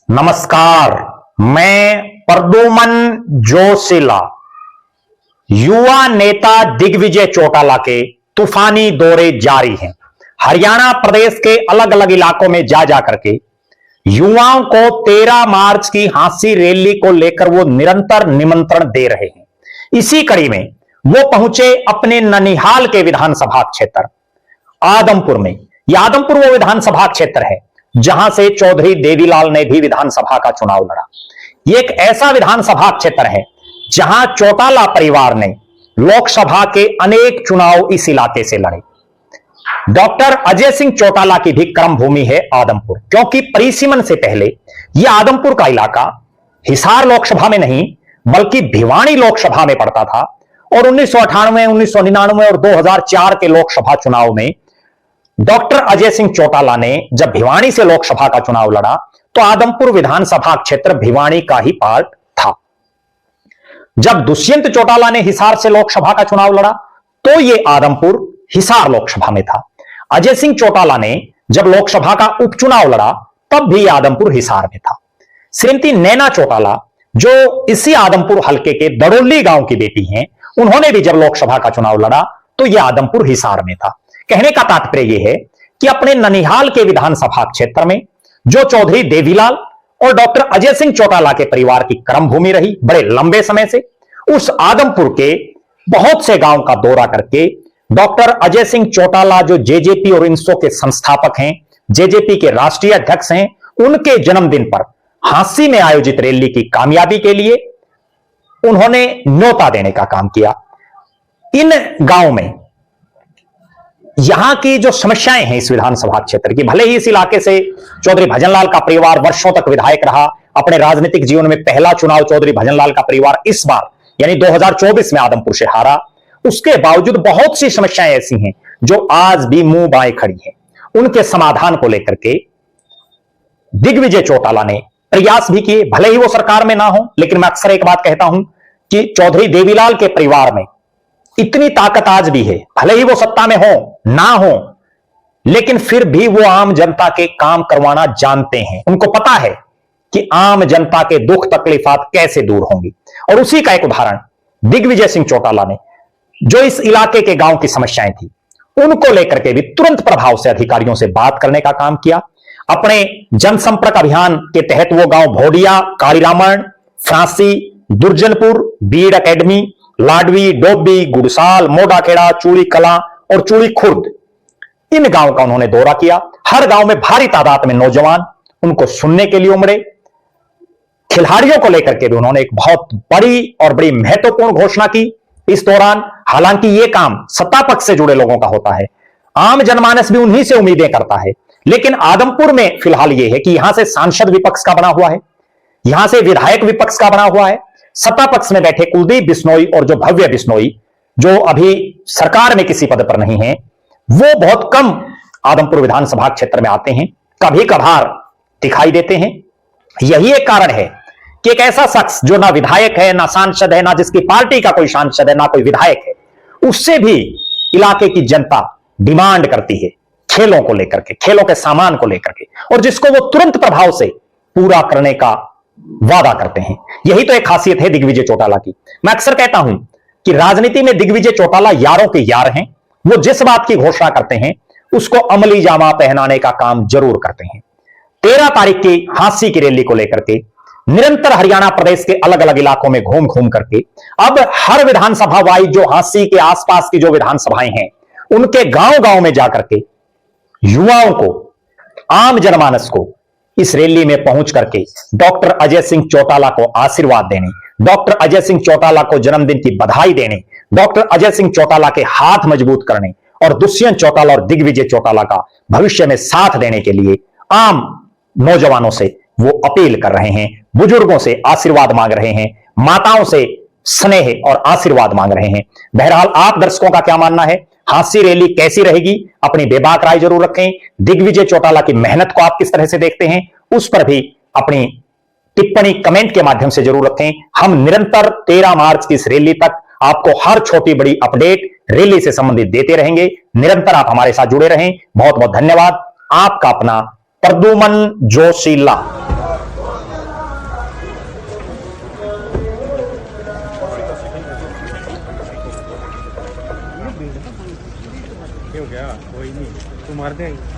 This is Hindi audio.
नमस्कार, मैं प्रद्युमन जोशीला। युवा नेता दिग्विजय चौटाला के तूफानी दौरे जारी हैं। हरियाणा प्रदेश के अलग अलग इलाकों में जा जा करके युवाओं को 13 मार्च की हांसी रैली को लेकर वो निरंतर निमंत्रण दे रहे हैं। इसी कड़ी में वो पहुंचे अपने ननिहाल के विधानसभा क्षेत्र आदमपुर में। यह आदमपुर वो विधानसभा क्षेत्र है जहां से चौधरी देवीलाल ने भी विधानसभा का चुनाव लड़ा। यह एक ऐसा विधानसभा क्षेत्र है जहां चौटाला परिवार ने लोकसभा के अनेक चुनाव इस इलाके से लड़े। डॉक्टर अजय सिंह चौटाला की भी कर्म भूमि है आदमपुर, क्योंकि परिसीमन से पहले यह आदमपुर का इलाका हिसार लोकसभा में नहीं बल्कि भिवानी लोकसभा में पड़ता था। और 1998, 1999 और 2004 के लोकसभा चुनाव में डॉक्टर अजय सिंह चौटाला ने जब भिवानी से लोकसभा का चुनाव लड़ा तो आदमपुर विधानसभा क्षेत्र भिवानी का ही पार्ट था। जब दुष्यंत चौटाला ने हिसार से लोकसभा का चुनाव लड़ा तो यह आदमपुर हिसार लोकसभा में था। अजय सिंह चौटाला ने जब लोकसभा का उपचुनाव लड़ा तब भी आदमपुर हिसार में था। श्रीमती नैना चौटाला जो इसी आदमपुर हलके के दड़ोली गांव की बेटी हैं, उन्होंने भी जब लोकसभा का चुनाव लड़ा तो यह आदमपुर हिसार में था। कहने का तात्पर्य यह है कि अपने ननिहाल के विधानसभा क्षेत्र में जो चौधरी देवीलाल और डॉक्टर अजय सिंह चौटाला के परिवार की कर्म भूमि रही बड़े लंबे समय से, उस आदमपुर के बहुत से गांव का दौरा करके डॉक्टर अजय सिंह चौटाला जो जेजेपी और इंसो के संस्थापक हैं, जेजेपी के राष्ट्रीय अध्यक्ष हैं, उनके जन्मदिन पर हांसी में आयोजित रैली की कामयाबी के लिए उन्होंने न्योता देने का काम किया। इन गांव में यहां की जो समस्याएं हैं इस विधानसभा क्षेत्र की, भले ही इस इलाके से चौधरी भजनलाल का परिवार वर्षों तक विधायक रहा, अपने राजनीतिक जीवन में पहला चुनाव चौधरी भजनलाल का परिवार इस बार यानी 2024 में आदमपुर से हारा, उसके बावजूद बहुत सी समस्याएं ऐसी हैं जो आज भी मुंह बाएं खड़ी हैं। उनके समाधान को लेकर के दिग्विजय चौटाला ने प्रयास भी किए, भले ही वो सरकार में ना हो, लेकिन मैं अक्सर एक बात कहता हूं कि चौधरी देवीलाल के परिवार में इतनी ताकत आज भी है, भले ही वो सत्ता में हो ना हो, लेकिन फिर भी वो आम जनता के काम करवाना जानते हैं। उनको पता है कि आम जनता के दुख तकलीफात कैसे दूर होंगी। और उसी का एक उदाहरण दिग्विजय सिंह चौटाला ने, जो इस इलाके के गांव की समस्याएं थी उनको लेकर के भी तुरंत प्रभाव से अधिकारियों से बात करने का काम किया। अपने जनसंपर्क अभियान के तहत वो गांव भोडिया, कालीरामण, फ्रांसी, दुर्जनपुर, बीड़ एकेडमी, लाडवी, डोबी, गुड़साल, मोडाखेड़ा, चूड़ी कला और चूड़ी खुर्द, इन गांव का उन्होंने दौरा किया। हर गांव में भारी तादाद में नौजवान उनको सुनने के लिए उमड़े। खिलाड़ियों को लेकर के भी उन्होंने एक बहुत बड़ी और बड़ी महत्वपूर्ण घोषणा की इस दौरान। हालांकि यह काम सत्ता पक्ष से जुड़े लोगों का होता है, आम जनमानस भी उन्हीं से उम्मीदें करता है, लेकिन आदमपुर में फिलहाल यह है कि यहां से सांसद विपक्ष का बना हुआ है, यहां से विधायक विपक्ष का बना हुआ है। सत्ता पक्ष में बैठे कुलदीप बिश्नोई और जो भव्य बिश्नोई, जो अभी सरकार में किसी पद पर नहीं है, वो बहुत कम आदमपुर विधानसभा क्षेत्र में आते हैं, कभी कभार दिखाई देते हैं। यही एक कारण है कि एक ऐसा शख्स जो ना विधायक है, ना सांसद है, ना जिसकी पार्टी का कोई सांसद है, ना कोई विधायक है, उससे भी इलाके की जनता डिमांड करती है खेलों को लेकर के, खेलों के सामान को लेकर के, और जिसको वो तुरंत प्रभाव से पूरा करने का वादा करते हैं। यही तो एक खासियत है दिग्विजय चौटाला की। मैं अक्सर कहता हूं कि राजनीति में दिग्विजय चौटाला यारों के यार हैं। वो जिस बात की घोषणा करते हैं उसको अमली जामा पहनाने का काम जरूर करते हैं। 13 तारीख की हांसी की रैली को लेकर के निरंतर हरियाणा प्रदेश के अलग अलग इलाकों में घूम घूम करके अब हर विधानसभा वाइज जो हांसी के आसपास की जो विधानसभाएं हैं उनके गांव गांव में जाकर के युवाओं को, आम जनमानस को इस रैली में पहुंच करके डॉक्टर अजय सिंह चौटाला को आशीर्वाद देने, डॉक्टर अजय सिंह चौटाला को जन्मदिन की बधाई देने, डॉक्टर अजय सिंह चौटाला के हाथ मजबूत करने और दुष्यंत चौटाला और दिग्विजय चौटाला का भविष्य में साथ देने के लिए आम नौजवानों से वो अपील कर रहे हैं, बुजुर्गों से आशीर्वाद मांग रहे हैं, माताओं से स्नेह और आशीर्वाद मांग रहे हैं। बहरहाल आप दर्शकों का क्या मानना है, हांसी रैली कैसी रहेगी? अपनी बेबाक राय जरूर रखें। दिग्विजय चौटाला की मेहनत को आप किस तरह से देखते हैं उस पर भी अपनी टिप्पणी कमेंट के माध्यम से जरूर रखें। हम निरंतर 13 मार्च की इस रैली तक आपको हर छोटी बड़ी अपडेट रैली से संबंधित देते रहेंगे। निरंतर आप हमारे साथ जुड़े रहें। बहुत बहुत धन्यवाद। आपका अपना प्रद्युमन जोशीला। क्यों क्या कोई नहीं तू मार देंगे